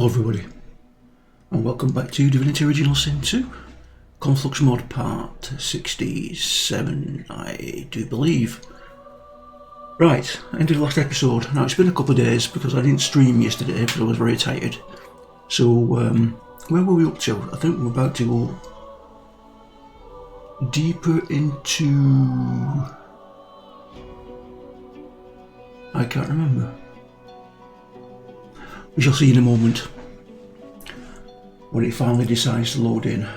Hello everybody, and welcome back to Divinity Original Sin 2, Conflux mod part 67, I do believe. Right, end of the last episode. Now it's been a couple of days because I didn't stream yesterday because I was very tired. So, where were we up to? I think we're about to go deeper into... I can't remember. We shall see in a moment when it finally decides to load in.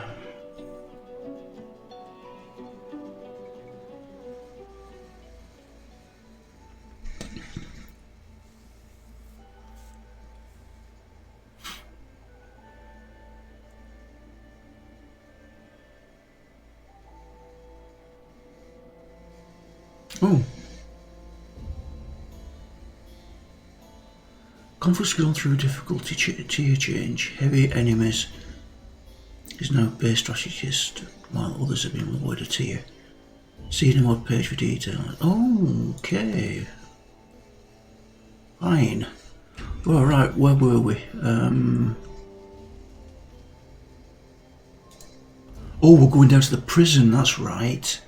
Oh. Conflux has gone through a difficulty tier change. Heavy enemies is now base strategist, while others have been lowered a tier. See the mod page for details. Oh, okay. Fine. Well, right, where were we? Oh, we're going down to the prison, that's right.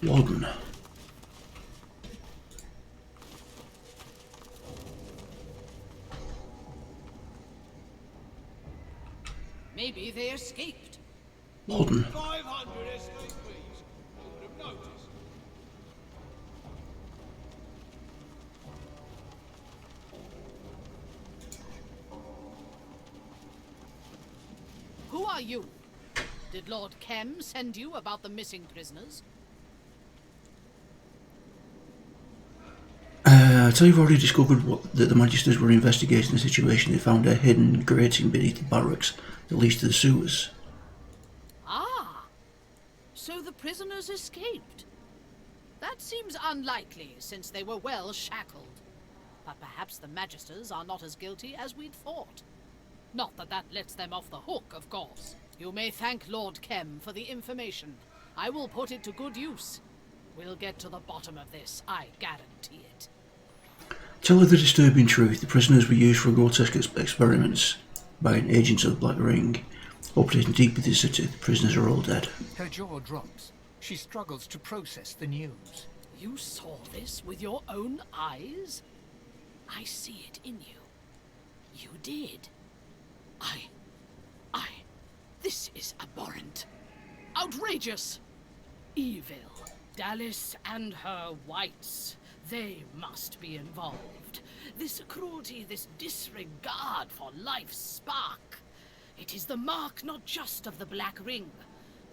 Warden. Maybe they escaped. Warden. 500 escapees. Who would have noticed? Who are you? Did Lord Kem send you about the missing prisoners? I tell you, you've already discovered that the Magisters were investigating the situation. They found a hidden grating beneath the barracks that leads to the sewers. Ah, so the prisoners escaped. That seems unlikely, since they were well shackled. But perhaps the Magisters are not as guilty as we'd thought. Not that that lets them off the hook, of course. You may thank Lord Kem for the information. I will put it to good use. We'll get to the bottom of this, I guarantee it. Tell her the disturbing truth. The prisoners were used for grotesque experiments by an agent of the Black Ring. Operating deep within the city, the prisoners are all dead. Her jaw drops. She struggles to process the news. You saw this with your own eyes? I see it in you. You did. This is abhorrent. Outrageous. Evil. Dallis and her whites. They must be involved. This cruelty, this disregard for life's spark. It is the mark not just of the Black Ring,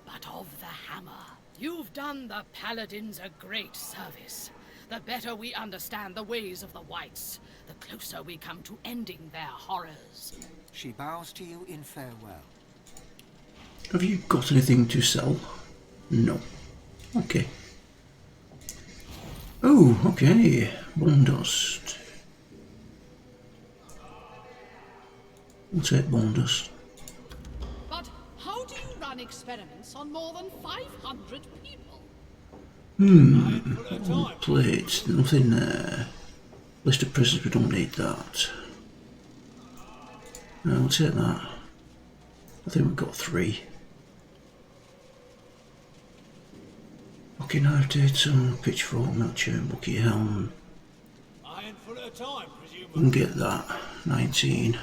but of the Hammer. You've done the Paladins a great service. The better we understand the ways of the whites, the closer we come to ending their horrors. She bows to you in farewell. Have you got anything to sell? No. Okay. Oh, okay. Bone dust. We'll take bone dust. But how do you run experiments on more than 500 people? Plates. Nothing there. List of prisoners, we don't need that. No, we'll take that. I think we've got 3. Okay, knife datum, pitchfork, milk churn, bucket helm. A handful at a time, We presumably. can get that. 19.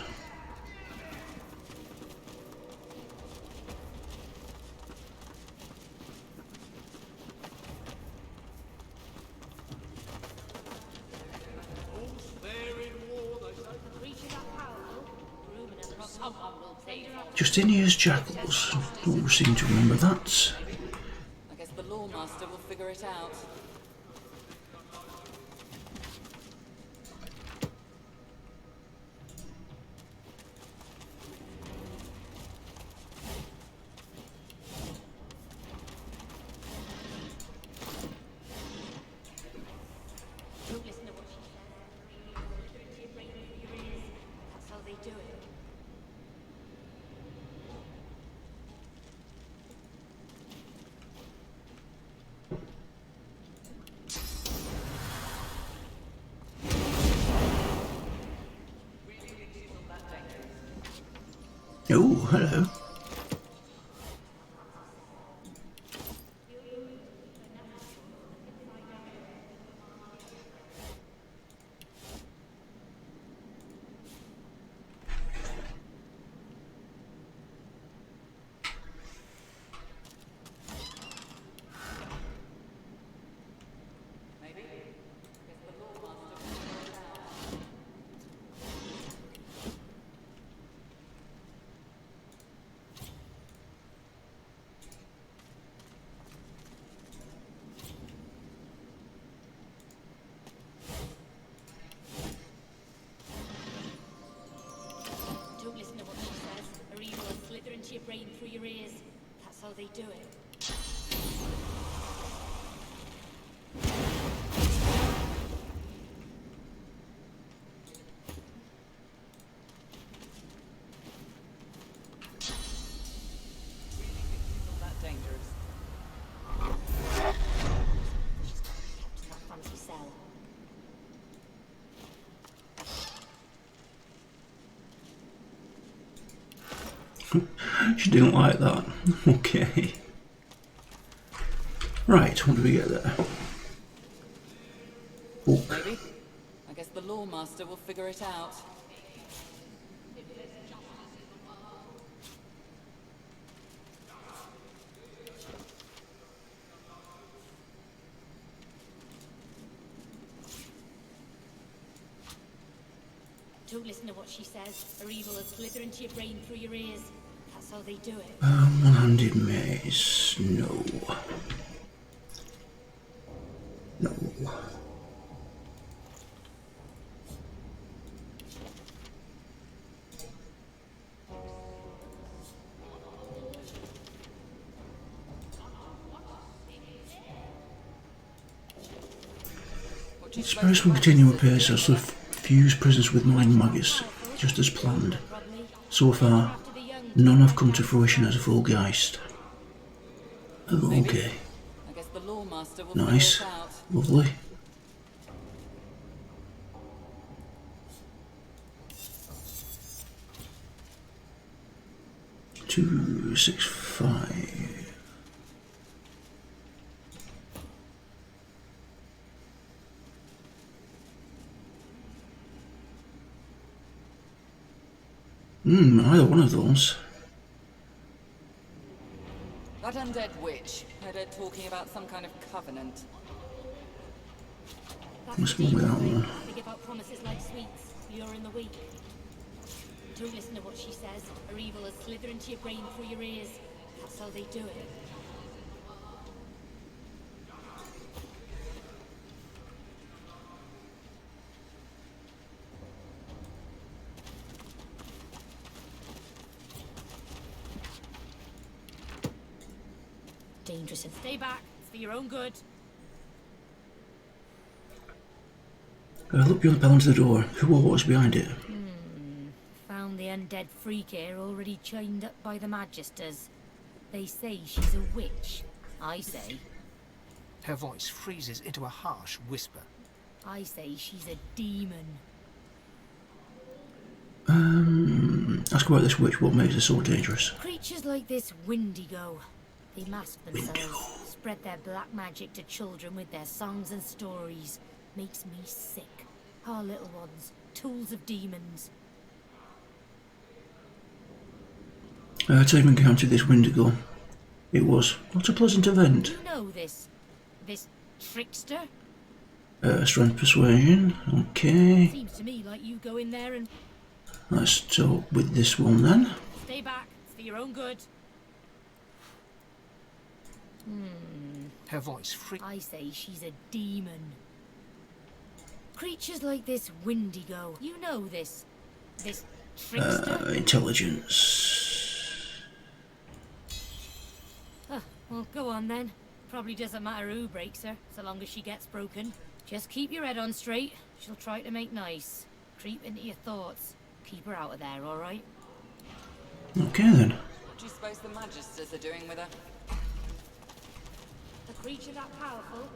All's fair in war, they say. Justinia's jackals. Don't seem to remember that. I guess the Lawmaster will figure it out. Don't listen to what she says. That's how they do it. Oh, hello. Maybe? Guess the law master will figure it out. Don't listen to what she says, or evil will slither into your brain through your ears. That's how they do it. Not that dangerous. She's got to be kept in that fancy cell. She didn't like that. Okay. Right, what do we get there? Book. Maybe? I guess the law master will figure it out. Don't listen to what she says, or evil will slither into your brain through your ears. That's how they do it. One-handed maze. No. No. What do you Spirits suppose will the continue magisters are appears doing as the fuse prisoners with mine maggots, just as planned. So far, none have come to fruition as a full geist. Oh, Maybe. okay. I guess the law master will Nice. figure it out. Lovely. Two, 6, 5. Either one of those. That undead witch. Heard her talking about some kind of covenant. What's wrong with that one? They give out promises like sweets, luring the weak. Don't listen to what she says, or evil will slither into your brain through your ears. That's how they do it. Dangerous and stay back. It's for your own good. Look beyond the bell into the door. Who or what is behind it? Found the undead freak here already chained up by the magisters. They say she's a witch. I say. Her voice freezes into a harsh whisper. I say she's a demon. Ask about this witch. What makes her so dangerous? Creatures like this Windigo. They mask themselves, spread their black magic to children with their songs and stories. Makes me sick. Our little ones, tools of demons. Time encountered this Windigo. It was not a pleasant event. You know this trickster? Strength persuasion. Okay. Seems to me like you go in there and Let's talk with this one then. stay back. It's for your own good. Her voice freezes. I say she's a demon. Creatures like this Windigo. You know this trickster? Intelligence. Well, go on then. Probably doesn't matter who breaks her, so long as she gets broken. Just keep your head on straight. She'll try to make nice. Creep into your thoughts. Keep her out of there, alright? Okay then. What do you suppose the magisters are doing with her? A creature that powerful?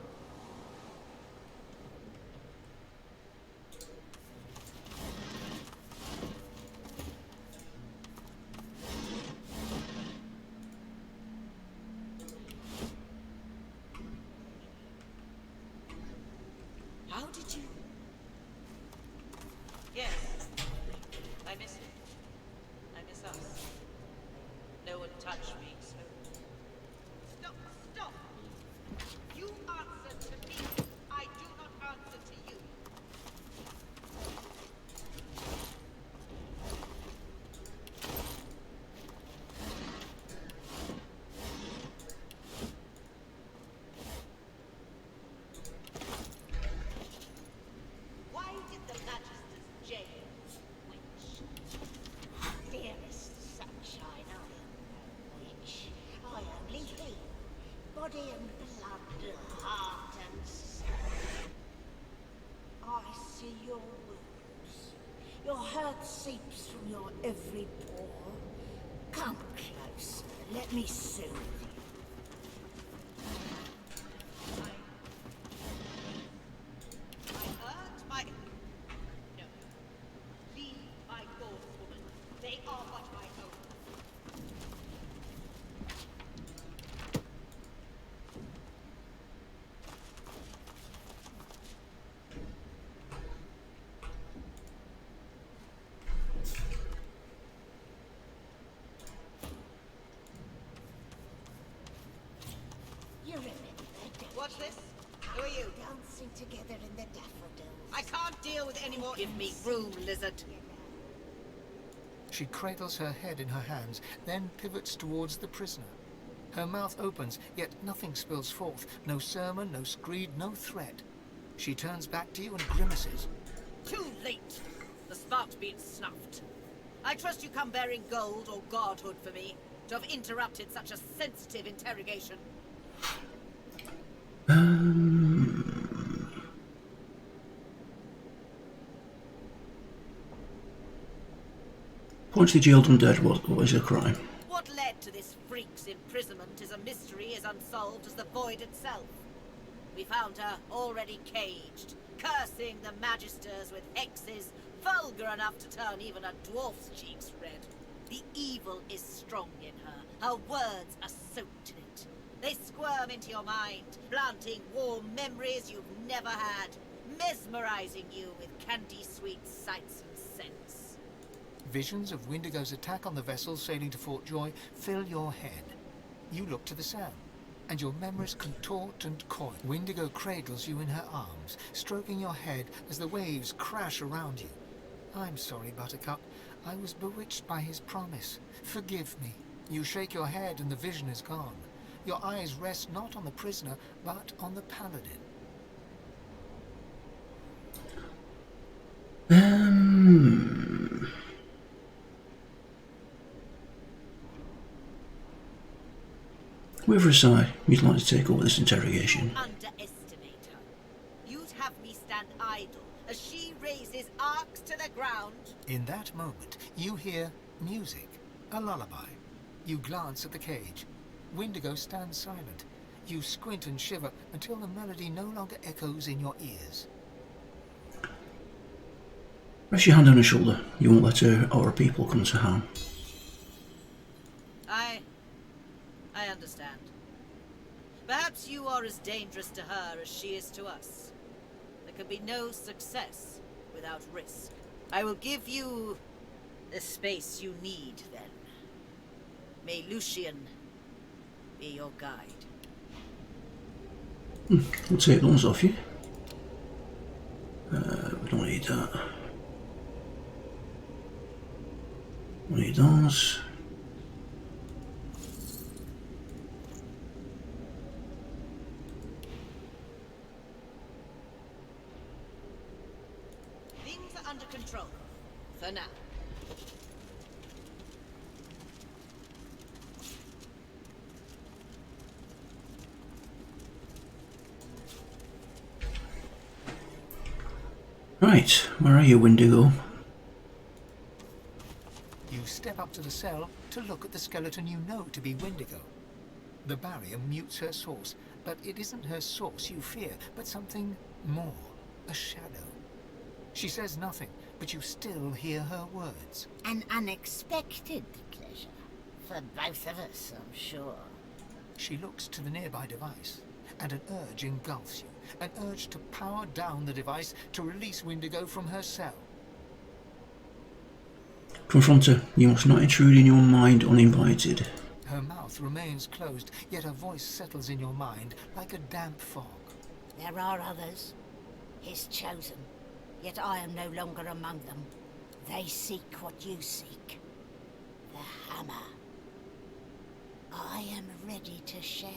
did you? Yes. I miss you. I miss us. No one touched me, so... Stop! Stop! You answer to me. I do not answer to you. Why did the Magisters jail witch? Dearest sunshine, I am no witch. I only heal. Body and blood, heart and soul. I see your wounds. Your hurt seeps from your every pore. Come closer, let me soothe you. I hurt my... No. Leave my thoughts, woman. They are but my own. You remember that? What's this? Who are you? Dancing together in the daffodils. I can't deal with any more. Give me room, lizard. She cradles her head in her hands, then pivots towards the prisoner. Her mouth opens, yet nothing spills forth. No sermon, no screed, no threat. She turns back to you and grimaces. Too late. The spark's been snuffed. I trust you come bearing gold or godhood for me to have interrupted such a sensitive interrogation. Once the jailed undead, what is her crime? What led to this freak's imprisonment is a mystery as unsolved as the void itself. We found her already caged, cursing the Magisters with hexes vulgar enough to turn even a dwarf's cheeks red. The evil is strong in her. Her words are soaked in it. They squirm into your mind, planting warm memories you've never had, mesmerizing you with candy-sweet sights and scents. Visions of Wendigo's attack on the vessel sailing to Fort Joy fill your head. You look to the sound, and your memories contort and coil. Wendigo cradles you in her arms, stroking your head as the waves crash around you. I'm sorry, Buttercup. I was bewitched by his promise. Forgive me. You shake your head and the vision is gone. Your eyes rest not on the prisoner, but on the paladin. Whichever side you'd like to take over this interrogation. Underestimate her. You'd have me stand idle as she raises arcs to the ground. In that moment, you hear music, a lullaby. You glance at the cage. Wendigo stands silent. You squint and shiver until the melody no longer echoes in your ears. Rest your hand on her shoulder. You won't let her or her people come to harm. I understand. Perhaps you are as dangerous to her as she is to us. There can be no success without risk. I will give you the space you need, then. May Lucian be your guide. We'll take those off you. We don't need that. We need those. Things are under control. For now. Right, where are you, Wendigo? You step up to the cell to look at the skeleton you know to be Wendigo. The barrier mutes her source, but it isn't her source you fear, but something more, a shadow. She says nothing, but you still hear her words. An unexpected pleasure. For both of us, I'm sure. She looks to the nearby device, and an urge engulfs you. an urge to power down the device to release Windigo from her cell. Confront her. You must not intrude in your mind uninvited. Her mouth remains closed, yet her voice settles in your mind like a damp fog. There are others. His chosen. Yet I am no longer among them. They seek what you seek. The hammer. I am ready to share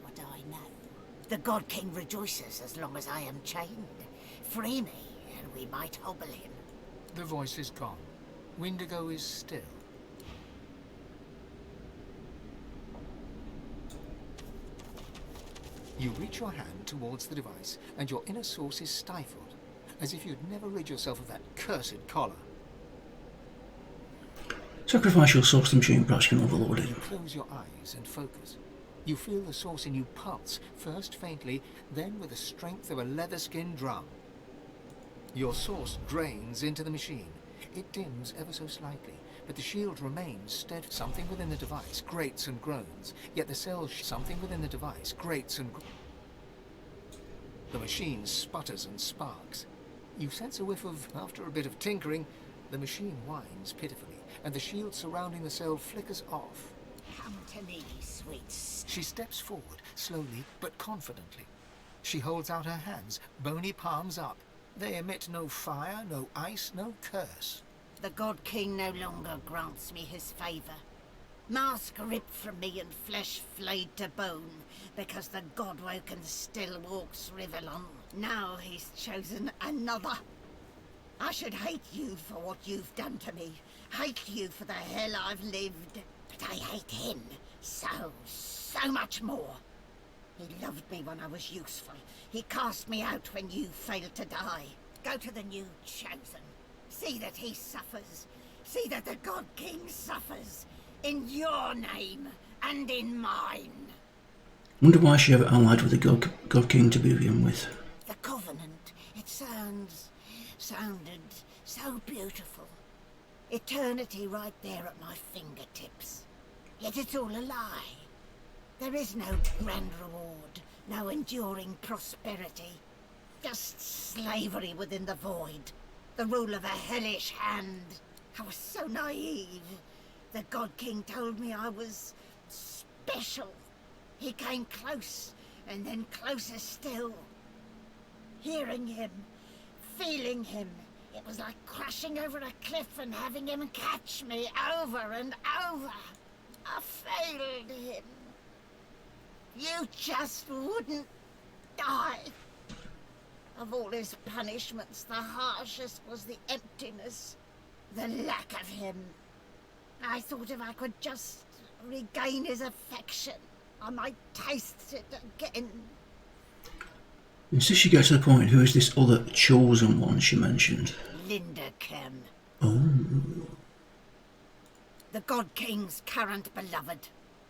what I know. The God King rejoices as long as I am chained. Free me, and we might hobble him. The voice is gone. Windigo is still. You reach your hand towards the device, and your inner source is stifled, as if you'd never rid yourself of that cursed collar. Sacrifice your source to the machine, perhaps you can overload it. You close your eyes and focus. You feel the source in you pulse, first faintly, then with the strength of a leather-skinned drum. Your source drains into the machine. It dims ever so slightly, but the shield remains steady. Something within the device grates and groans, yet the cell... Something within the device grates and... The machine sputters and sparks. You sense a whiff of... After a bit of tinkering, the machine whines pitifully, and the shield surrounding the cell flickers off. Come to me, sweets. She steps forward, slowly but confidently. She holds out her hands, bony palms up. They emit no fire, no ice, no curse. The God King no longer grants me his favor. Mask ripped from me and flesh flayed to bone, because the God-woken still walks Rivellon. Now he's chosen another. I should hate you for what you've done to me. Hate you for the hell I've lived. But I hate him so much more. He loved me when I was useful. He cast me out when you failed to die. Go to the new chosen. See that he suffers. See that the God King suffers. In your name and in mine. Wonder why she ever allied with the God King to begin with. The Covenant. It sounded so beautiful. Eternity right there at my fingertips. Yet it's all a lie. There is no grand reward, no enduring prosperity. Just slavery within the void. The rule of a hellish hand. I was so naive. The God King told me I was special. He came close, and then closer still. Hearing him, feeling him, it was like crashing over a cliff and having him catch me over and over. I failed him. You just wouldn't die. Of all his punishments, the harshest was the emptiness, the lack of him. I thought if I could just regain his affection, I might taste it again. Instead she gets to the point, who is this other chosen one she mentioned? Linda Kem. Oh. The God King's current beloved.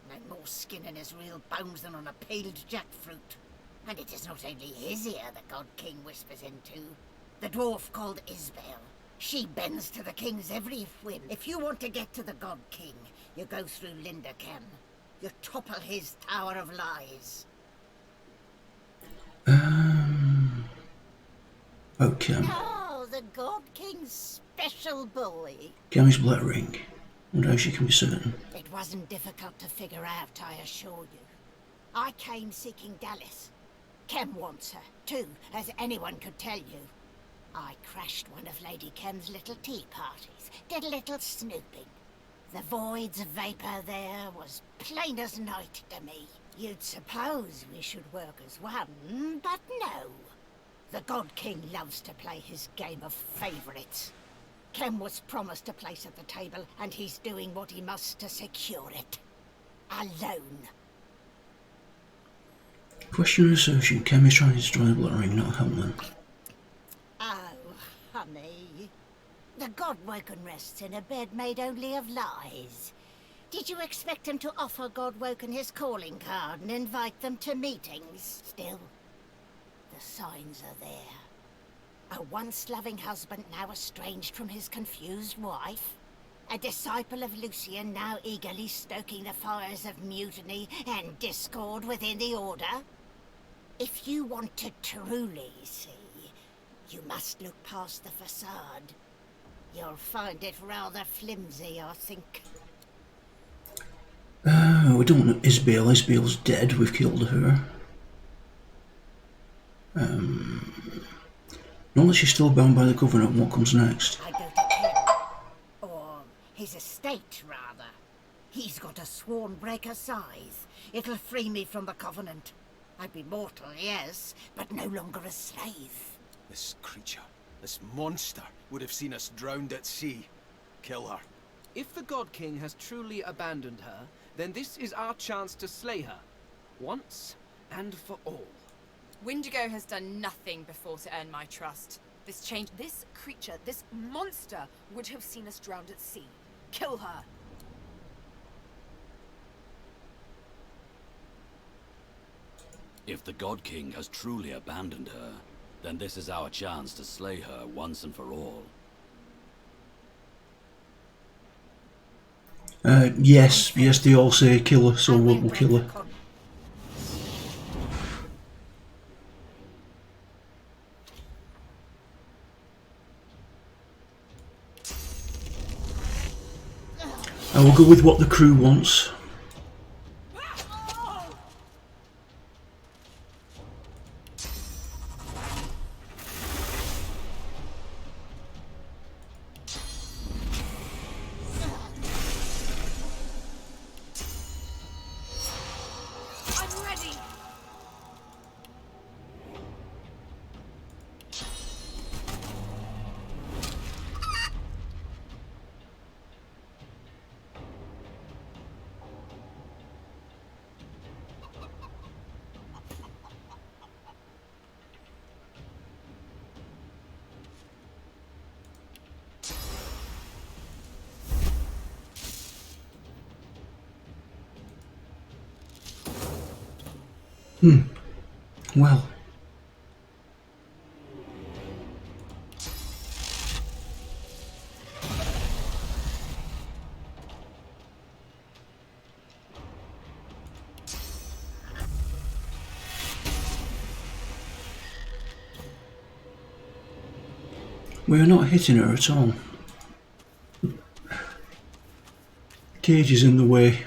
No more skin in his real bones than on a peeled jackfruit. And it is not only his ear the God King whispers into. The dwarf called Isbel. She bends to the King's every whim. If you want to get to the God King, you go through Linda Kem. You topple his tower of lies. Okay. Oh, the God King's special boy. Gammy's black ring. Wonder how she can be certain. It wasn't difficult to figure out, I assure you. I came seeking Dallas. Kem wants her, too, as anyone could tell you. I crashed one of Lady Kem's little tea parties, did a little snooping. The void's vapor there was plain as night to me. You'd suppose we should work as one, but no. The God King loves to play his game of favorites. Kem was promised a place at the table, and he's doing what he must to secure it. Alone. Question or assertion, Kem is trying to destroy the black ring, not Helen. Oh, honey. The God-woken rests in a bed made only of lies. Did you expect him to offer God-woken his calling card and invite them to meetings? Still, the signs are there. A once-loving husband now estranged from his confused wife. A disciple of Lucian now eagerly stoking the fires of mutiny and discord within the Order. If you want to truly see, you must look past the facade. You'll find it rather flimsy, I think. We don't know Isabel. Isabel's dead. We've killed her. Knowledge she's still bound by the Covenant. What comes next? I go to Ken. Or his estate, rather. He's got a sworn breaker scythe. It'll free me from the Covenant. I'd be mortal, yes, but no longer a slave. This creature, this monster, would have seen us drowned at sea. Kill her. If the God King has truly abandoned her, then this is our chance to slay her. Once and for all. Windigo has done nothing before to earn my trust. This creature, this monster, would have seen us drowned at sea. Kill her! If the God King has truly abandoned her, then this is our chance to slay her once and for all. Yes, they all say kill her, so we'll kill her. I will go with what the crew wants. Well. We're not hitting her at all. Cage is in the way.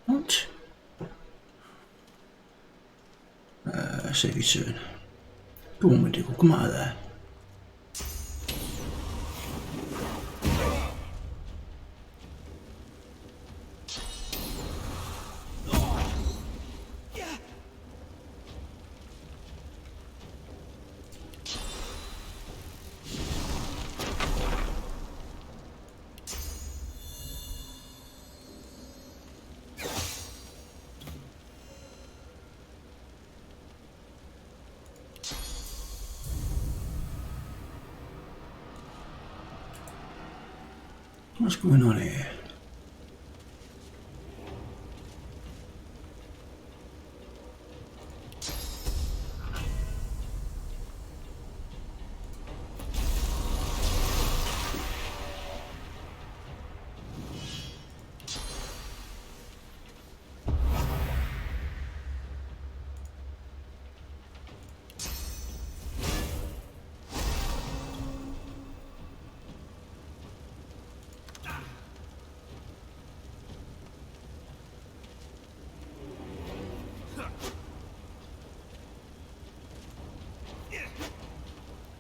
What? Save your turn. Go on, Windigo, come out of there. What's going on here?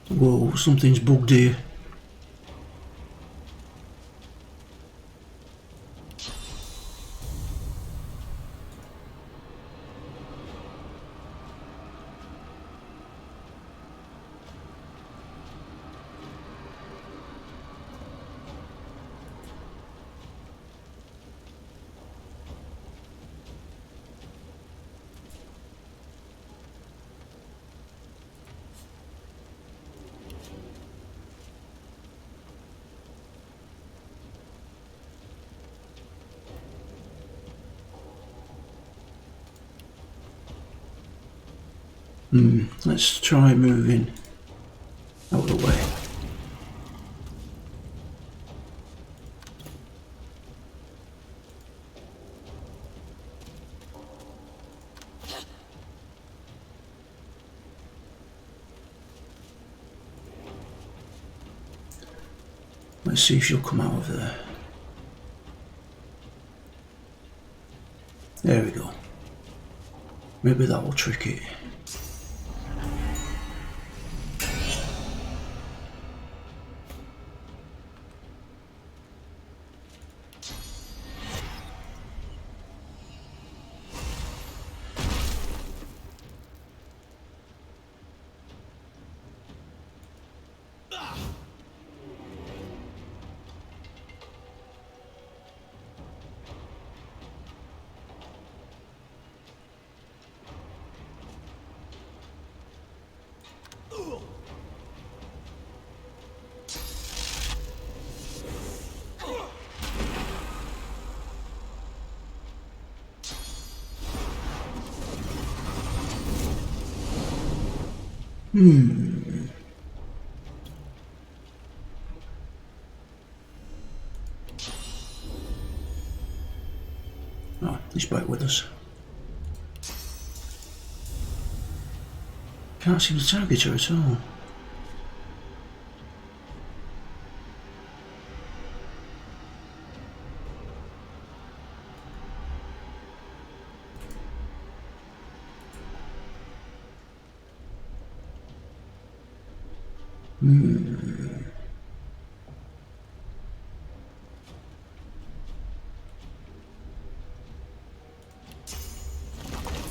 Whoa, something's bugged here. Let's try moving out of the way. Let's see if she'll come out of there. There we go. Maybe that will trick it. Oh, he's back with us. Can't seem to target her at all.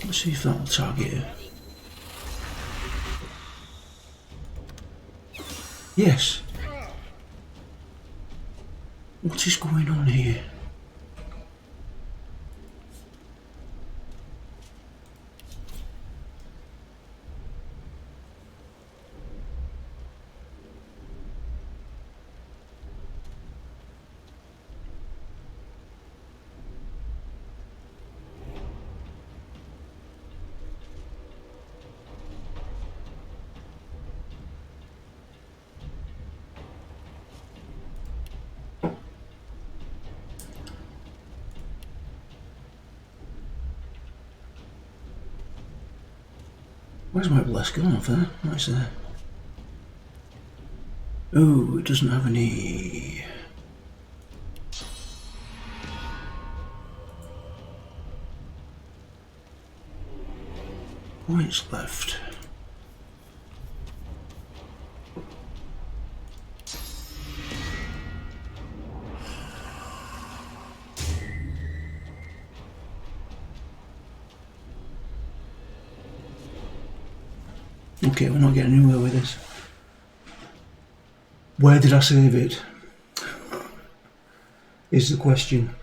Let's see if that'll target her. Yes. What is going on here? Where's my bless gone off there? What's there? Oh, it doesn't have any points left. Okay, we're not getting anywhere with this. Where did I save it? Is the question.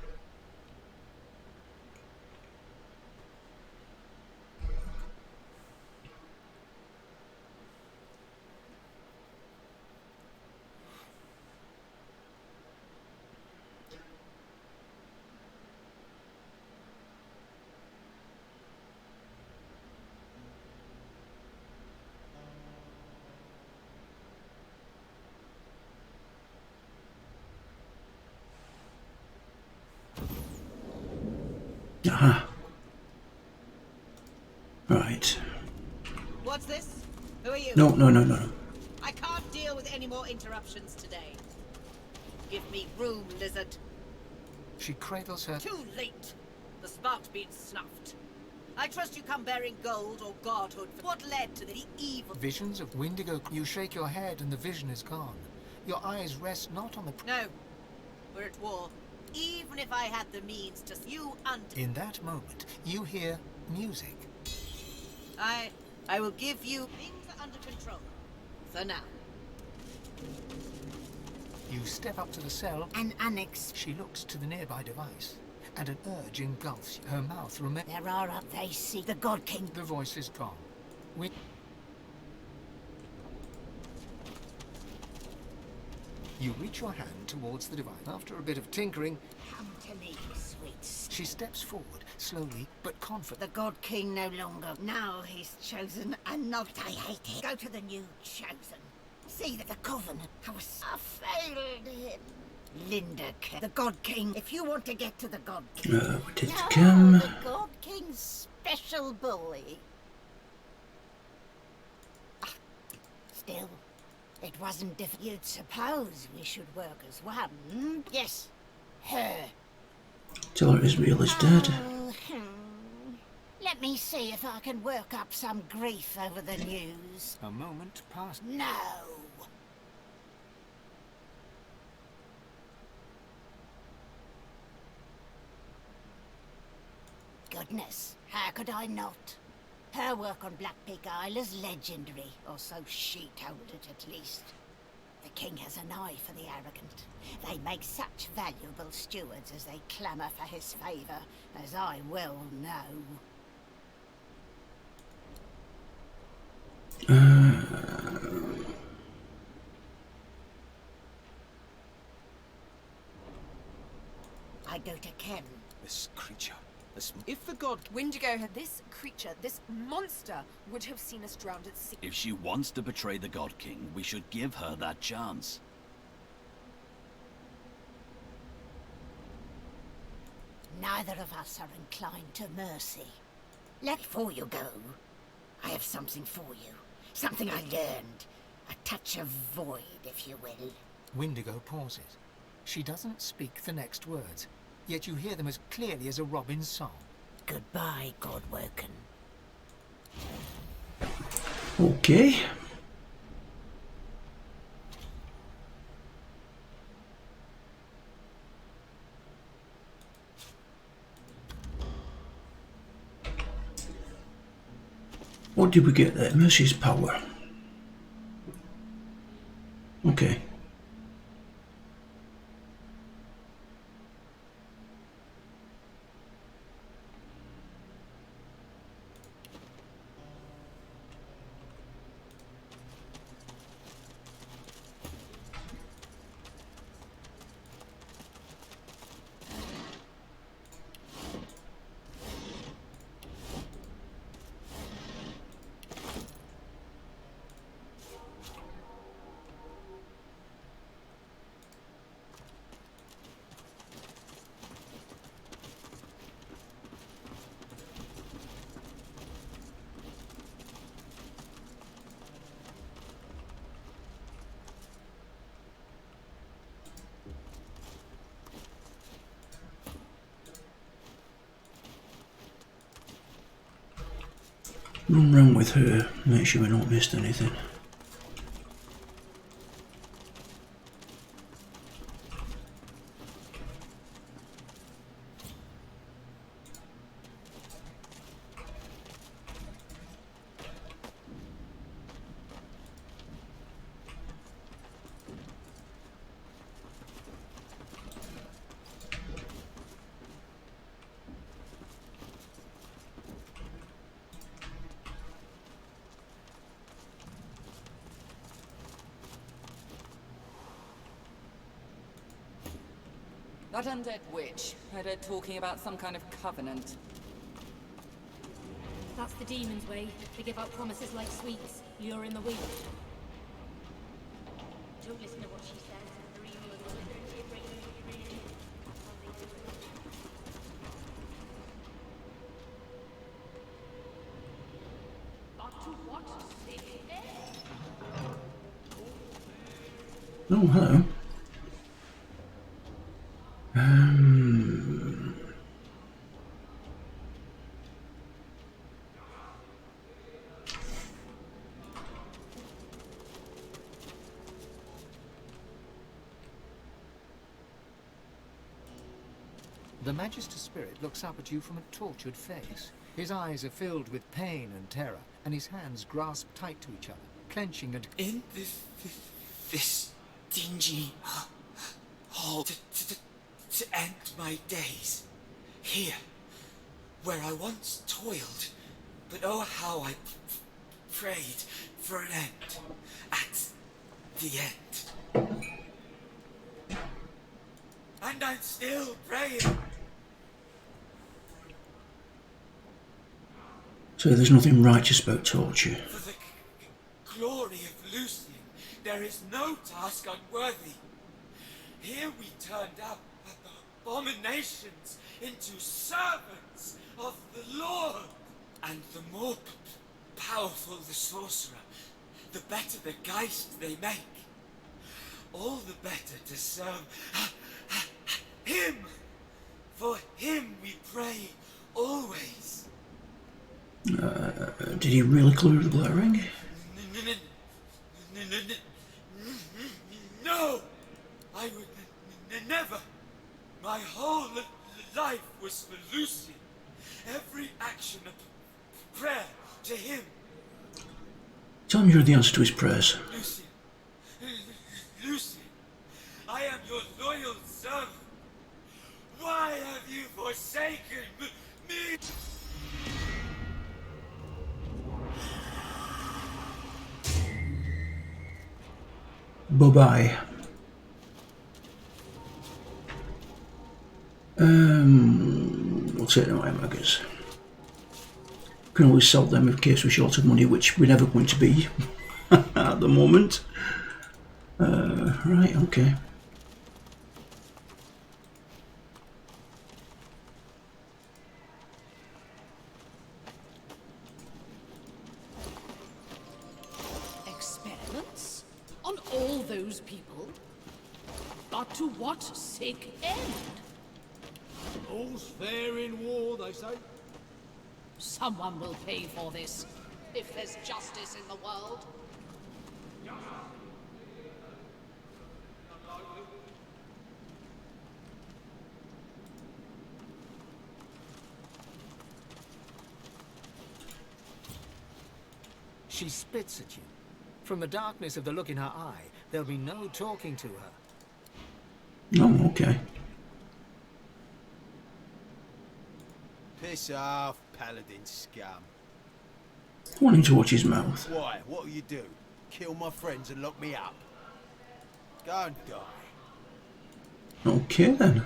Aha. Right. What's this? Who are you? No. I can't deal with any more interruptions today. Give me room, lizard. She cradles her. Too late. The spark's been snuffed. I trust you come bearing gold or godhood. What led to the evil? Visions of Windigo. You shake your head and the vision is gone. Your eyes rest not on the... No. We're at war. Even if I had the means to... You In that moment, you hear music. I will give you... Things are under control. For now. You step up to the cell. An annex. She looks to the nearby device, and an urge engulfs you. Her mouth remains... There are up they see the God King. The voice is gone. You reach your hand towards the device. After a bit of tinkering, Come to me, sweets. she steps forward, slowly but confidently. The God King no longer. Now he's chosen and not. I hate it. Go to the new chosen. See that the Covenant has failed him. Linda, the God King. If you want to get to the God King. We did come. The God King's special boy. Still, it wasn't difficult. You'd suppose we should work as one. Yes, her. Tell her Israel is dead. Let me see if I can work up some grief over the news. A moment passed. No. Goodness, how could I not? Her work on Black Peak Isle is legendary, or so she told it at least. The king has an eye for the arrogant. They make such valuable stewards as they clamour for his favour, as I well know. I go to Ken. This creature, this... If the god... Windigo had this creature, this monster, would have seen us drowned at sea. If she wants to betray the God King, we should give her that chance. Neither of us are inclined to mercy. Before you go, I have something for you. Something I learned. A touch of void, if you will. Windigo pauses. She doesn't speak the next words, yet you hear them as clearly as a robin's song. Goodbye, Godwoken. Okay. What did we get there? Mercy's power. Okay. Run round with her, make sure we don't miss anything. That undead witch. Heard her talking about some kind of covenant. That's the demon's way. They give out promises like sweets, lure in the weak. Don't listen to what she says. Dream you're the wizard, you bring me in. But to what city then? Oh, hello. The Magister Spirit looks up at you from a tortured face. His eyes are filled with pain and terror, and his hands grasp tight to each other, clenching and... In this dingy hall to end my days. Here, where I once toiled, but oh how I prayed for an end. At the end. And I'm still praying. So there's nothing righteous about torture. For the glory of Lucian, there is no task unworthy. Here we turned out abominations into servants of the Lord. And the more powerful the sorcerer, the better the geist they make. All the better to serve him. For him we pray always. Did he really clear the Blair Ring? No! I would never. My whole life was for Lucian. Every action a prayer to him. Tell him you're the answer to his prayers. Lucian. Lucian. I am your loyal servant. Why have you forsaken me? Bye-bye. We'll take them away, Maggers. Can always sell them in case we're short of money, which we're never going to be at the moment. Right, okay. Experiments? On all those people? But to what sick end? All's fair in war, they say. Someone will pay for this, if there's justice in the world. She spits at you. From the darkness of the look in her eye, there'll be no talking to her. Oh, okay. Piss off, paladin scum. Wanting to watch his mouth. Why? What'll you do? Kill my friends and lock me up? Go and die. Okay then.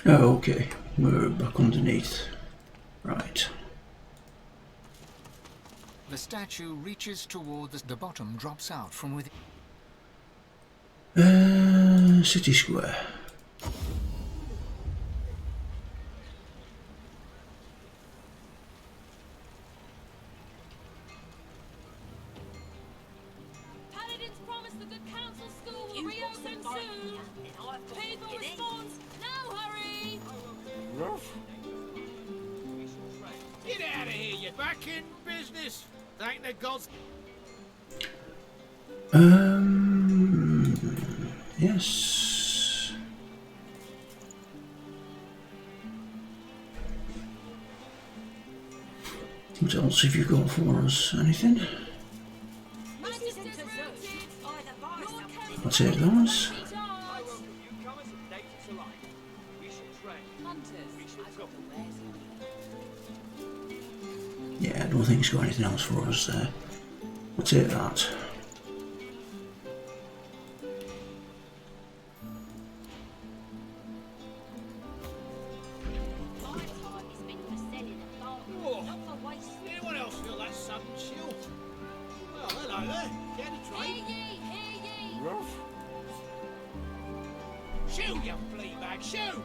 Oh, okay, we're back underneath. Right. The statue reaches toward the bottom, drops out from within. City Square. Paladins promised the good council school will reopen soon. People response, now hurry! Get out of here, you're back in business. Thank the gods. Yes. What else have you got for us? Anything? I'll take those. Yeah, I don't think it's got anything else for us there. We'll take that. Anyone else feel that sudden chill? Well, hello there. Get a drink. Shoo, you flea bag, shoo!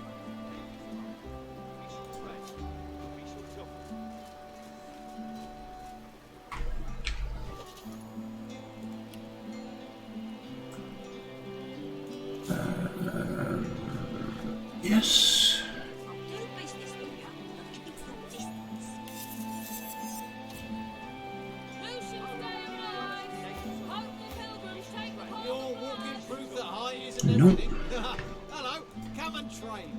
Yes. You're walking proof that height isn't Nope. everything. Hello, come and trade.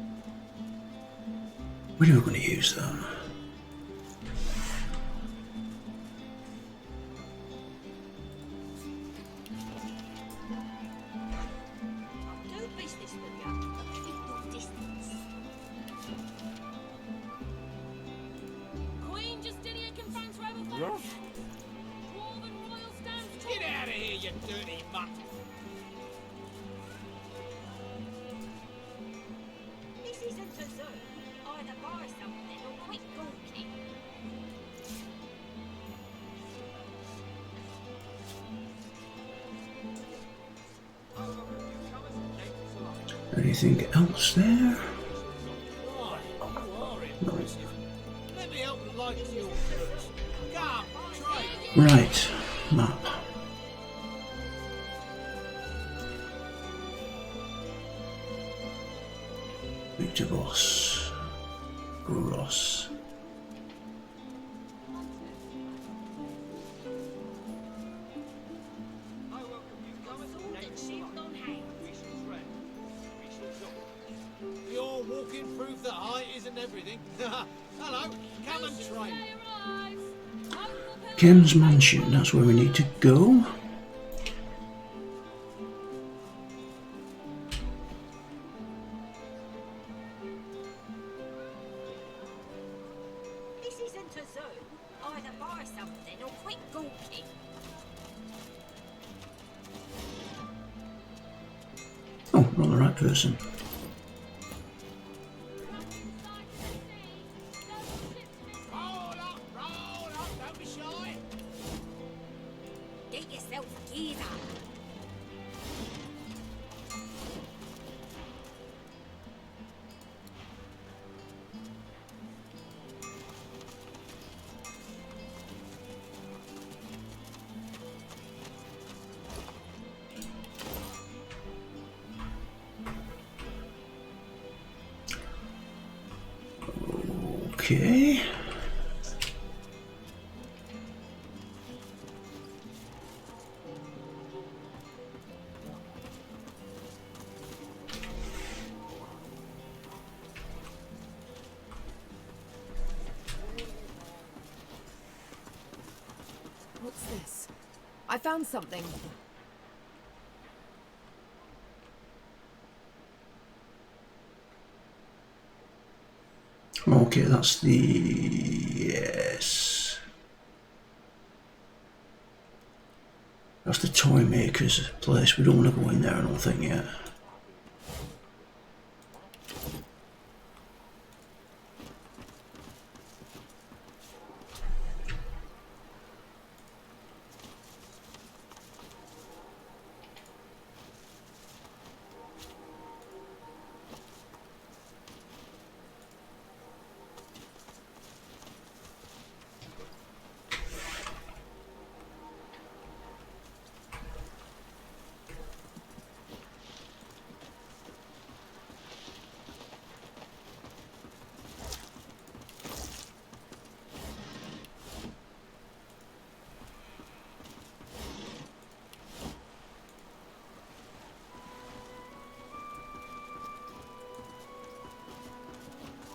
We're not going to use that. Get out of here, you dirty mutt. This isn't a zoo. Either buy something or quit gawking. Anything else there? Right, you are impressive. Let me help light your thirst. Come, trade. Right. Map. Victor Boss. Gross. You're walking proof that height isn't everything. Hello, come and trade. Ken's mansion, that's where we need to go. This isn't a zoo. Either buy something or quit gawking. Oh, not the right person. Roll up, don't be shy. Get yourself geared up. Okay. What's this? I found something. Okay, that's the... yes. That's the toy maker's place. We don't want to go in there, I don't think, yet.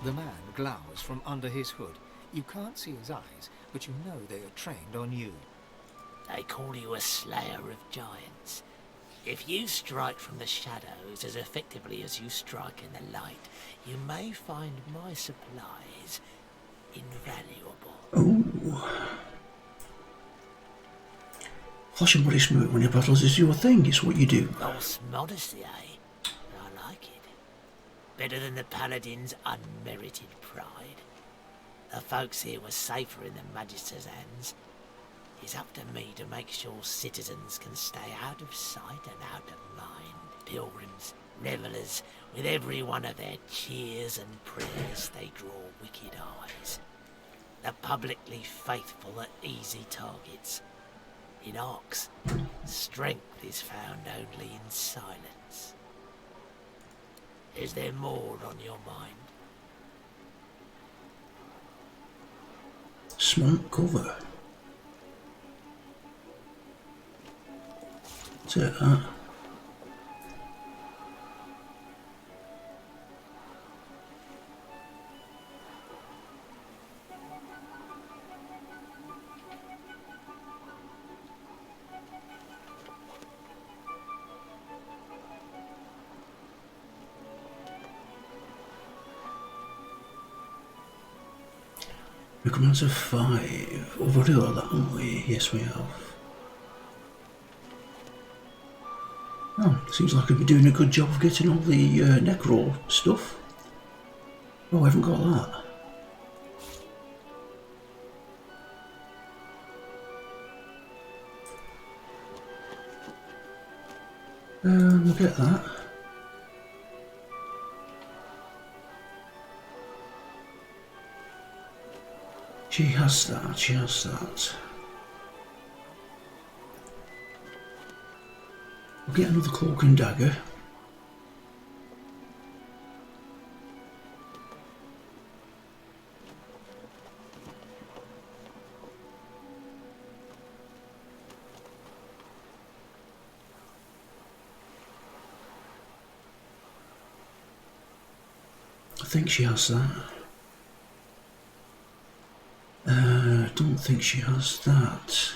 The man glowers from under his hood. You can't see his eyes, but you know they are trained on you. They call you a slayer of giants. If you strike from the shadows as effectively as you strike in the light, you may find my supplies invaluable. Oh. Flash and body smoke when your battles is your thing, it's what you do. False modesty, eh? I like it. Better than the paladin's unmerited pride. The folks here were safer in the Magister's hands. It's up to me to make sure citizens can stay out of sight and out of mind. Pilgrims, revellers, with every one of their cheers and prayers they draw wicked eyes. The publicly faithful are easy targets. In Arx, strength is found only in silence. Is there more on your mind? Swamp cover. Take that. We come out of 5. We've already got that, haven't we? Yes, we have. Oh, seems like I'd be doing a good job of getting all the necro stuff. Oh, I haven't got that. We'll get that. She has that, she has that. We'll get another cloak and dagger. I think she has that. I don't think she has that.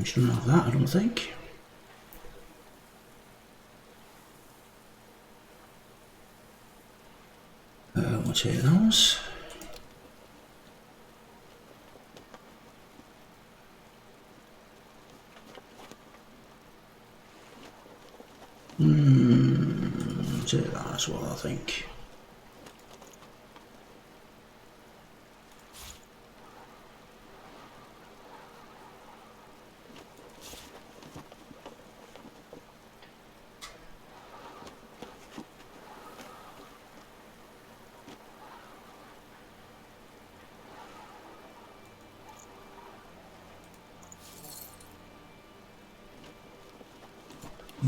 She doesn't have that, I don't think. We'll take those. Take that as well, I think.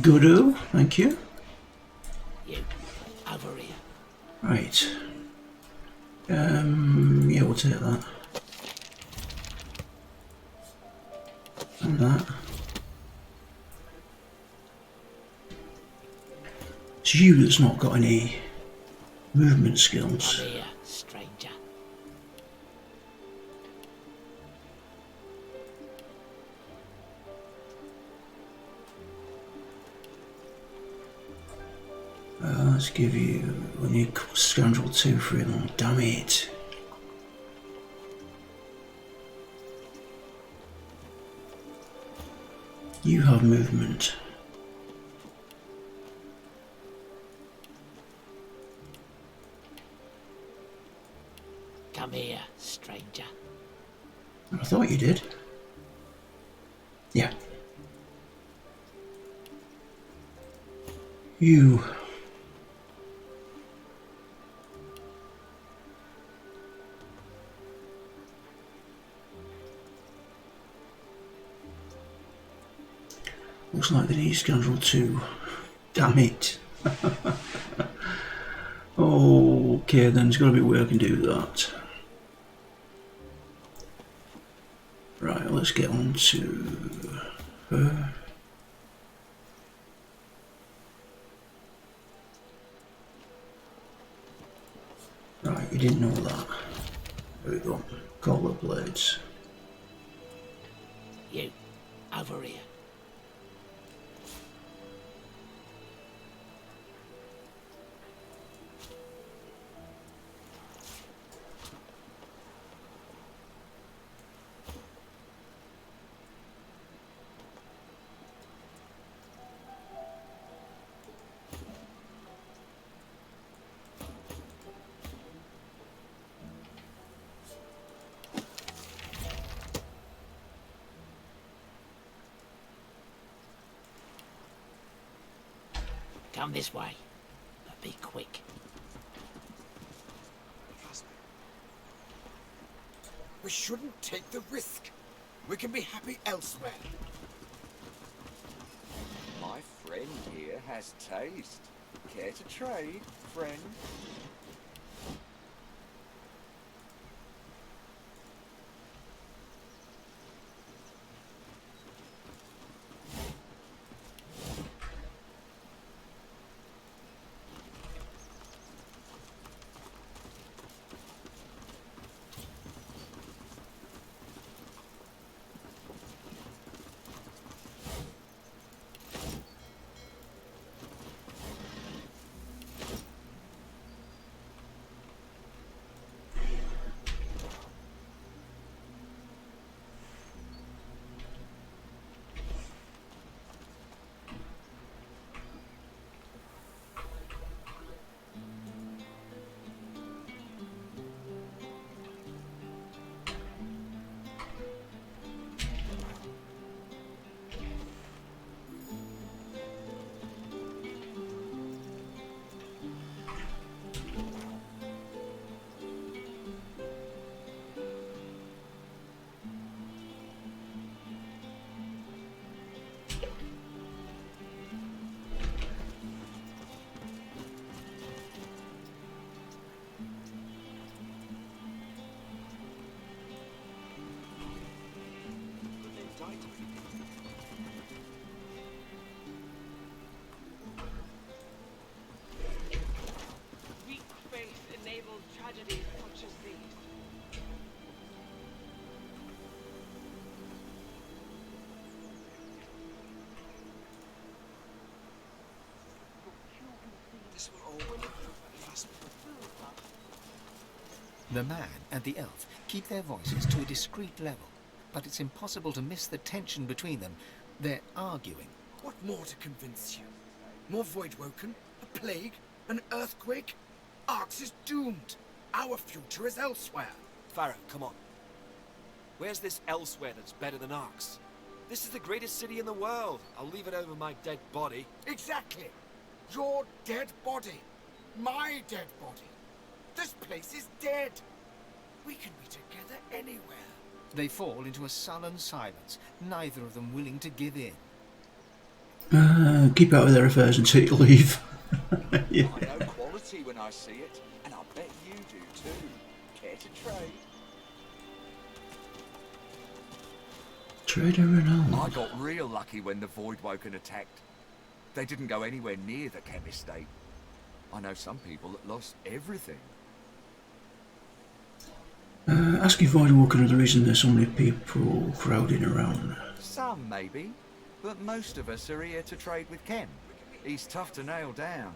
Goodo, thank you. You, over here. Right. Yeah, we'll take that. And that. It's you that's not got any movement skills. Come here, stranger. Let's give you a new scoundrel 2 for him. Damn it. You have movement. Come here, stranger. I thought you did. Yeah. You. Looks like they need scoundrel 2. Damn it. Okay, then there's got to be a way I can do that. Right, let's get on to her. Right, you didn't know that. There we go. Collar blades. You, over here. Come this way. But be quick. We shouldn't take the risk. We can be happy elsewhere. My friend here has taste. Care to trade, friend? Weak faith enables tragedies such as these. This will all fast. The man and the elf keep their voices to a discreet level, but it's impossible to miss the tension between them. They're arguing. What more to convince you? More void woken? A plague? An earthquake? Arx is doomed. Our future is elsewhere. Farah, come on. Where's this elsewhere that's better than Arx? This is the greatest city in the world. I'll leave it over my dead body. Exactly. Your dead body. My dead body. This place is dead. We can be together anywhere. They fall into a sullen silence, neither of them willing to give in. Keep out of their affairs and take leave. Yeah. I know quality when I see it, and I bet you do too. Care to trade? Trader Ronald. I got real lucky when the Voidwoken attacked. They didn't go anywhere near the chem estate. I know some people that lost everything. Asking Voidwalker the reason there's so many people crowding around. Some, maybe. But most of us are here to trade with Ken. He's tough to nail down.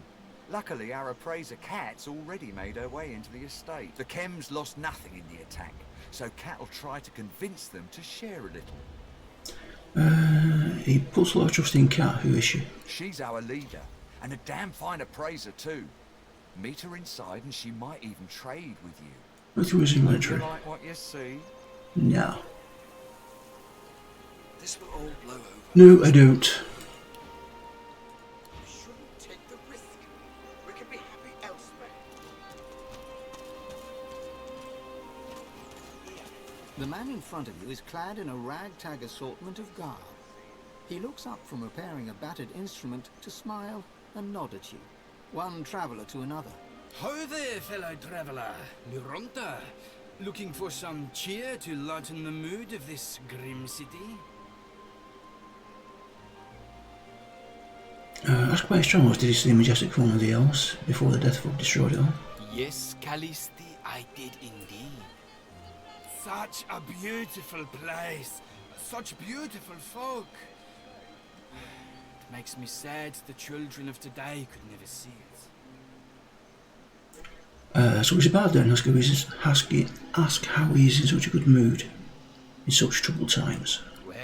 Luckily, our appraiser Kat's already made her way into the estate. The Chems lost nothing in the attack, so Kat will try to convince them to share a little. He puts a lot of trust in Kat. Who is she? She's our leader, and a damn fine appraiser too. Meet her inside and she might even trade with you. Not through his military. You like what you see? No. This will all blow over. No, I don't. We shouldn't take the risk. We can be happy elsewhere. The man in front of you is clad in a ragtag assortment of garb. He looks up from repairing a battered instrument to smile and nod at you, one traveller to another. How there, fellow traveller? Luronta? Looking for some cheer to lighten the mood of this grim city? Asked by his travels, did he see the majestic form of the elves before the death folk destroyed it all? Yes, Callisti, I did indeed. Such a beautiful place. Such beautiful folk. It makes me sad the children of today could never see it. So it's about then, ask how he's in such a good mood in such troubled times. Well,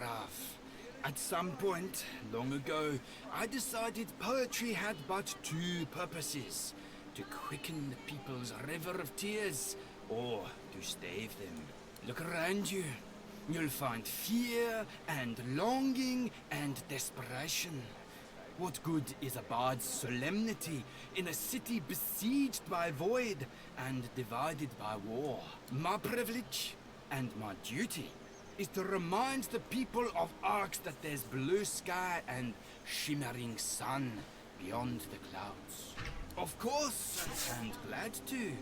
Ralph, at some point, long ago, I decided poetry had but two purposes: to quicken the people's river of tears, or to stave them. Look around you. You'll find fear and longing and desperation. What good is a bard's solemnity in a city besieged by void and divided by war? My privilege and my duty is to remind the people of Arx that there's blue sky and shimmering sun beyond the clouds. Of course, and glad to.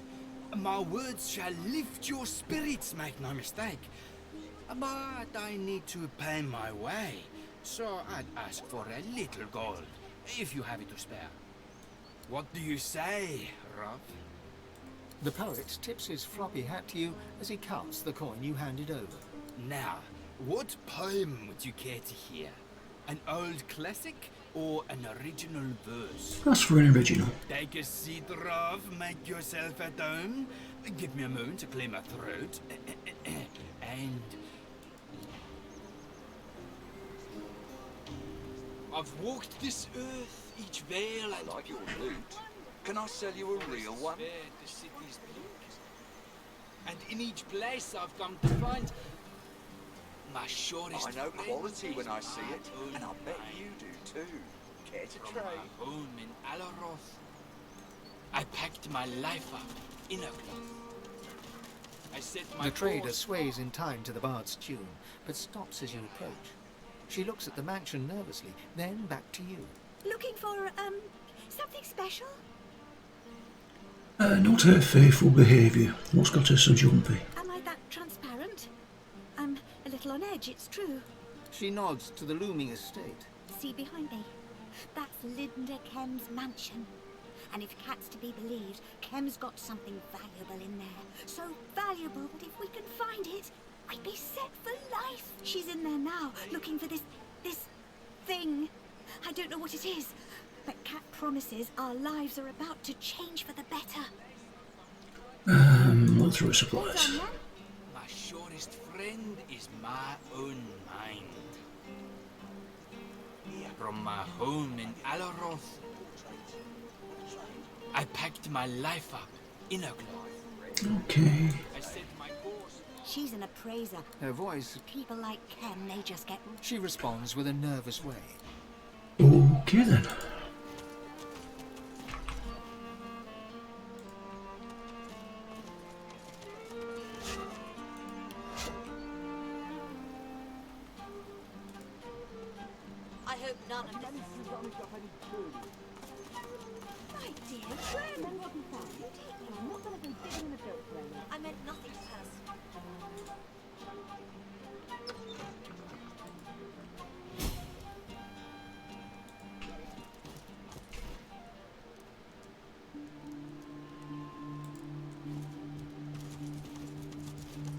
My words shall lift your spirits, make no mistake. But I need to pay my way, so I'd ask for a little gold, if you have it to spare. What do you say, Rob? The poet tips his floppy hat to you as he counts the coin you handed over. Now, what poem would you care to hear? An old classic or an original verse? That's for an original. Take a seat, Rob. Make yourself at home. Give me a moment to clear my throat. And I've walked this earth, each vale and like your loot. Can I sell you a real one? The city's bleak. And in each place I've come to find my shortest I know friend quality when I see my it, own and I bet mind. you do too. Care to From trade? my home in Alaroth, I packed my life up in a cloth. I set my The trader course sways in time to the bard's tune, but stops as you approach. She looks at the mansion nervously, then back to you. Looking for, something special? Not her faithful behaviour. What's got her so jumpy? Am I that transparent? I'm a little on edge, it's true. She nods to the looming estate. See behind me? That's Linda Kem's mansion. And if Cat's to be believed, Kem's got something valuable in there. So valuable that if we can find it, we'd be set for life. She's in there now, looking for this thing. I don't know what it is, but Cat promises our lives are about to change for the better. Look through her supplies. Hold on, then. My shortest friend is my own mind. From my home in Alaroth, I packed my life up in a cloth. Okay. I set my course. She's an appraiser. Her voice. People like Kem, they just get... She responds with a nervous way. Okay then. I hope none of them. My dear, where then what you found? You take me. I'm not going to be digging in the dirt for any. I meant nothing personal.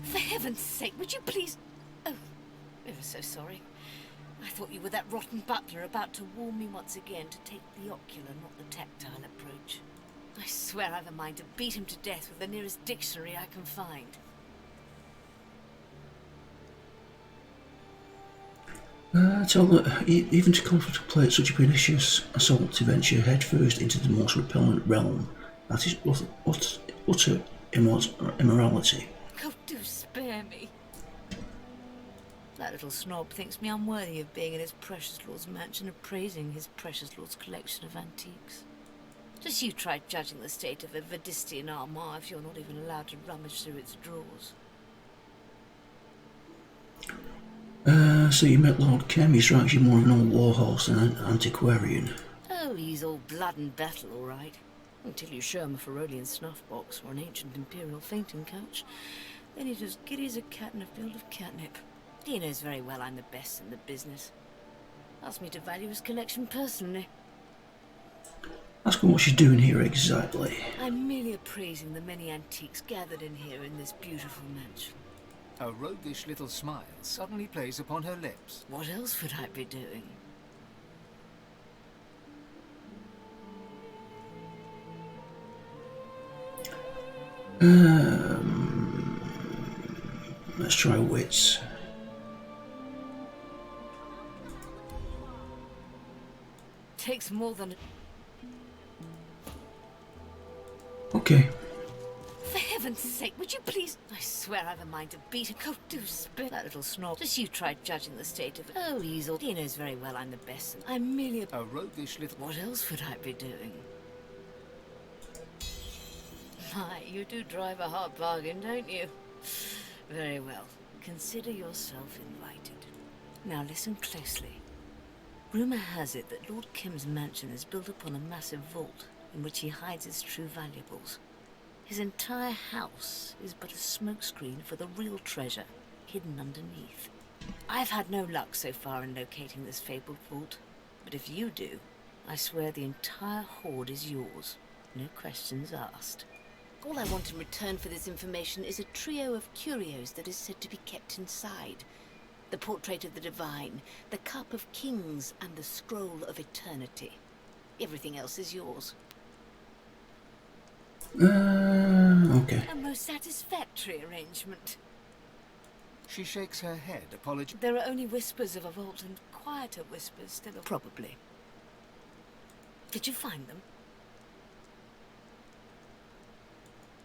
For heaven's sake, would you please... Oh, ever so sorry. I thought you were that rotten butler about to warn me once again to take the ocular, not the tactile approach. I swear I've a mind to beat him to death with the nearest dictionary I can find. Tell that even to contemplate such a pernicious assault to venture headfirst into the most repellent realm, that is utter immorality. Oh, do spare me. That little snob thinks me unworthy of being in his precious lord's mansion and praising his precious lord's collection of antiques. Just you try judging the state of a Vedistian armoire if you're not even allowed to rummage through its drawers. So you met Lord Kem. He strikes you more of an old warhorse than an antiquarian. Oh, he's all blood and battle, all right. Until you show him a Ferolian snuff box or an ancient imperial fainting couch, then he's as giddy as a cat in a field of catnip. He knows very well I'm the best in the business. Asked me to value his collection personally. Ask her what she's doing here exactly. I'm merely appraising the many antiques gathered in here in this beautiful mansion. A roguish little smile suddenly plays upon her lips. What else would I be doing? Let's try wits. Takes more than... Okay. For heaven's heaven's sake, would you please? I swear I've a mind to beat a coat. Do spit that little snob. Just you try judging the state of it. Oh, he's all. He knows very well I'm the best. And I'm merely A roguish little... What else would I be doing? My, you do drive a hard bargain, don't you? Very well. Consider yourself invited. Now listen closely. Rumour has it that Lord Kim's mansion is built upon a massive vault in which he hides his true valuables. His entire house is but a smokescreen for the real treasure hidden underneath. I've had no luck so far in locating this fabled vault, but if you do, I swear the entire hoard is yours. No questions asked. All I want in return for this information is a trio of curios that is said to be kept inside. The portrait of the divine, the cup of kings, and the scroll of eternity. Everything else is yours. Okay. A most satisfactory arrangement. She shakes her head, apology. There are only whispers of a vault and quieter whispers still. Probably. Did you find them?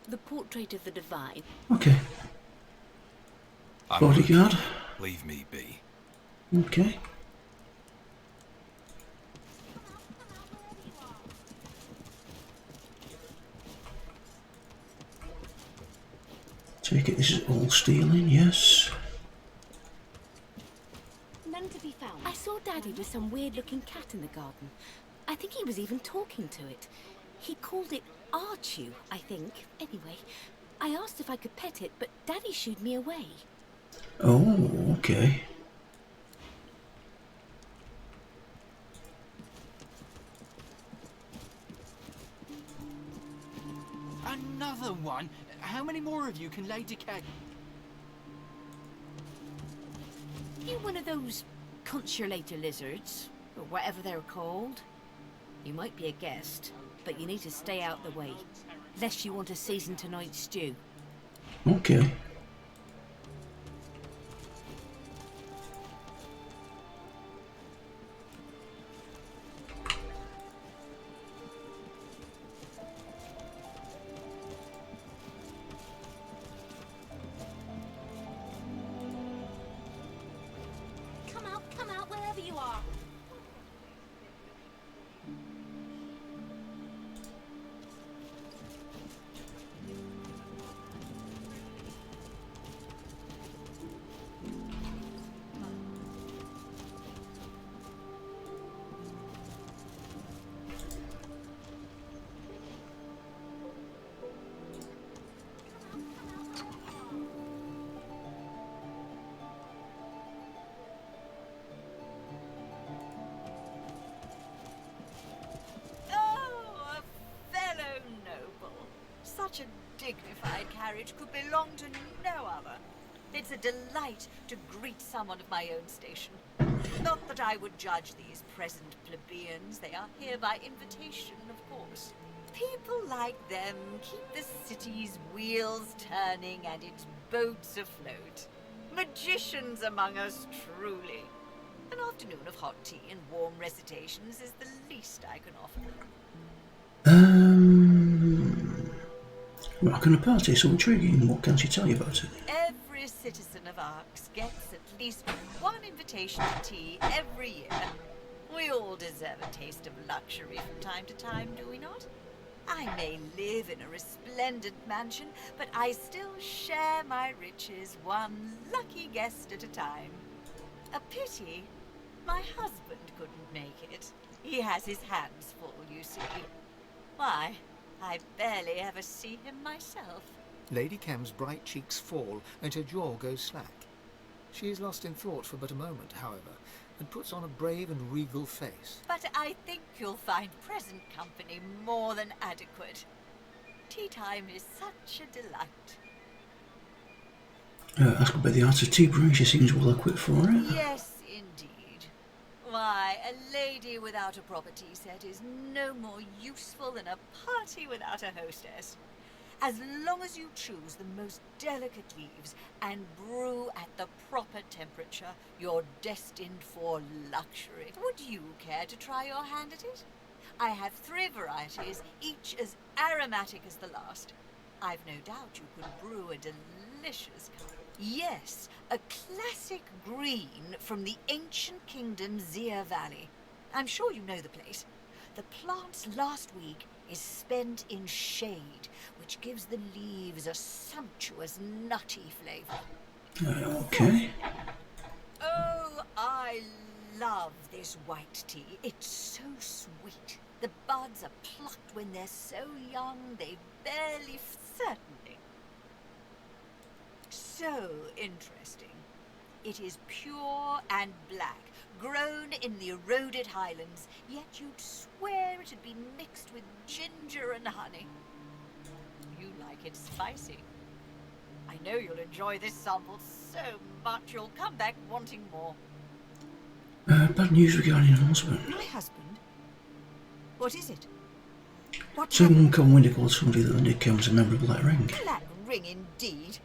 The portrait of the divine. Okay. Bodyguard. Leave me be. Okay. Take it this is all stealing, yes. None to be found. I saw Daddy with some weird-looking cat in the garden. I think he was even talking to it. He called it Archew, I think. Anyway, I asked if I could pet it, but Daddy shooed me away. Oh, okay. Another one? How many more of you can lay decay? You one of those consulator lizards, or whatever they're called? You might be a guest, but you need to stay out the way, lest you want to season tonight's stew. Okay. Come out, wherever you are. Such a dignified carriage could belong to no other. It's a delight to greet someone of my own station. Not that I would judge these present plebeians. They are here by invitation, of course. People like them keep the city's wheels turning and its boats afloat. Magicians among us, truly. An afternoon of hot tea and warm recitations is the least I can offer. Rockin' a party, so intriguing. What can she tell you about it? Every citizen of Arx gets at least one invitation to tea every year. We all deserve a taste of luxury from time to time, do we not? I may live in a resplendent mansion, but I still share my riches one lucky guest at a time. A pity my husband couldn't make it. He has his hands full, you see. Why, I barely ever see him myself. Lady Kem's bright cheeks fall and her jaw goes slack. She is lost in thought for but a moment, however, and puts on a brave and regal face. But I think you'll find present company more than adequate. Tea time is such a delight. Ask about the art of tea brewing. She seems well equipped for it. Yes, indeed. Why, a lady without a proper tea set is no more useful than a party without a hostess. As long as you choose the most delicate leaves and brew at the proper temperature, you're destined for luxury. Would you care to try your hand at it? I have 3 varieties, each as aromatic as the last. I've no doubt you could brew a delicious cup. Yes, a classic green from the ancient kingdom Zia Valley. I'm sure you know the place. The plant's last week is spent in shade, which gives the leaves a sumptuous, nutty flavour. Okay. Oh, I love this white tea. It's so sweet. The buds are plucked when they're so young, they barely certainly. So interesting. It is pure and black, grown in the eroded highlands, yet you'd swear it had been mixed with ginger and honey. You like it spicy. I know you'll enjoy this sample so much you'll come back wanting more. Bad news regarding your husband. My husband? What is it? What Someone called Windy told somebody that the Nick was a member of Black Ring. Black Ring indeed.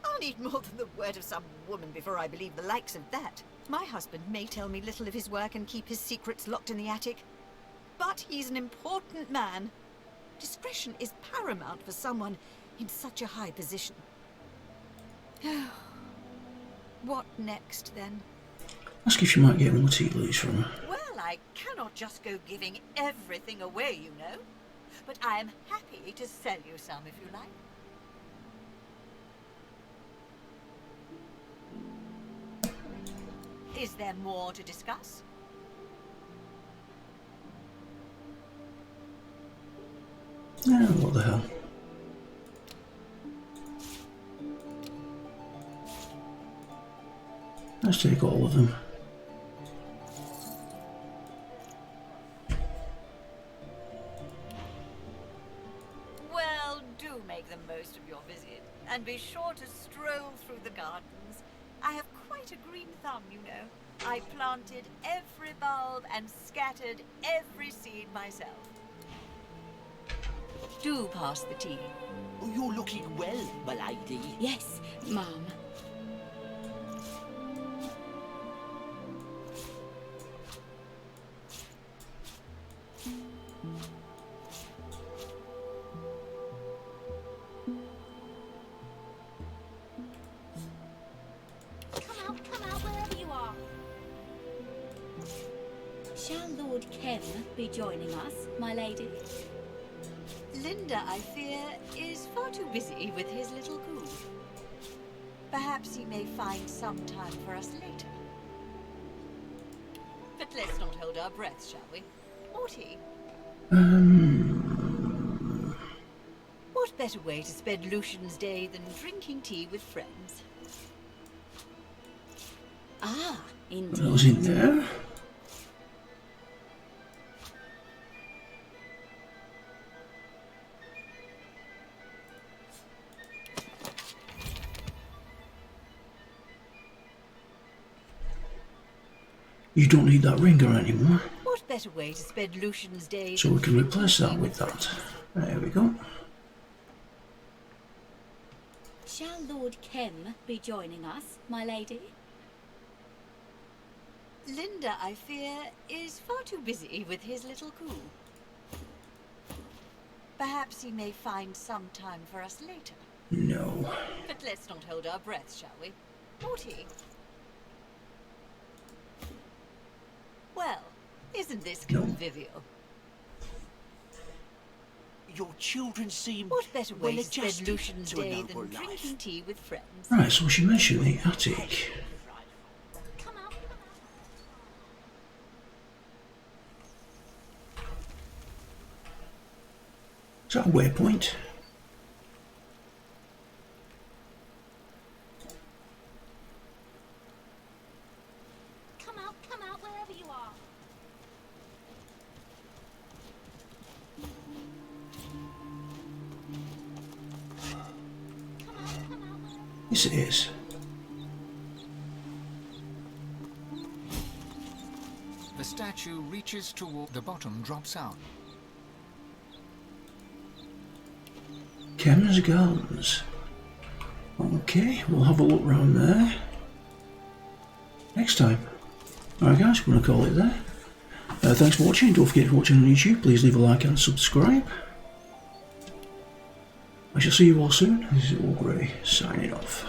I'll need more than the word of some woman before I believe the likes of that. My husband may tell me little of his work and keep his secrets locked in the attic, but he's an important man. Discretion is paramount for someone in such a high position. What next, then? Ask if you might get more tea leaves from her. Well, I cannot just go giving everything away, you know. But I am happy to sell you some if you like. Is there more to discuss? Yeah, what the hell. Let's take all of them. Well, do make the most of your visit, and be sure to stroll through the gardens. I have quite a green thumb, you know. I planted every bulb and scattered every seed myself. Do pass the tea. You're looking well, my lady. Yes, Mum. Come out, wherever you are. Shall Lord Kem be joining us, my lady? Linda, I fear, is far too busy with his little coup. Perhaps he may find some time for us later. But let's not hold our breath, shall we? Morty? What better way to spend Lucian's day than drinking tea with friends? Ah, indeed. What was in there? You don't need that ringer anymore. What better way to spend Lucian's day So we can replace that with that. There we go. Shall Lord Kem be joining us, my lady? Linda, I fear, is far too busy with his little coup. Perhaps he may find some time for us later. No. But let's not hold our breath, shall we? Morty? Well, isn't this convivial? Your children seem What better way well to spend adjusted Lucian's to a day noble than life. drinking tea with friends? Right, so she mentioned the attic. Is that a waypoint? Come out, wherever you are. Yes, it is. The statue reaches toward the bottom, drops out. Cameron's Gardens. Okay, we'll have a look round there next time. Alright guys, we're going to call it there. Thanks for watching. Don't forget to watch on YouTube. Please leave a like and subscribe. I shall see you all soon. This is Olgrey signing off.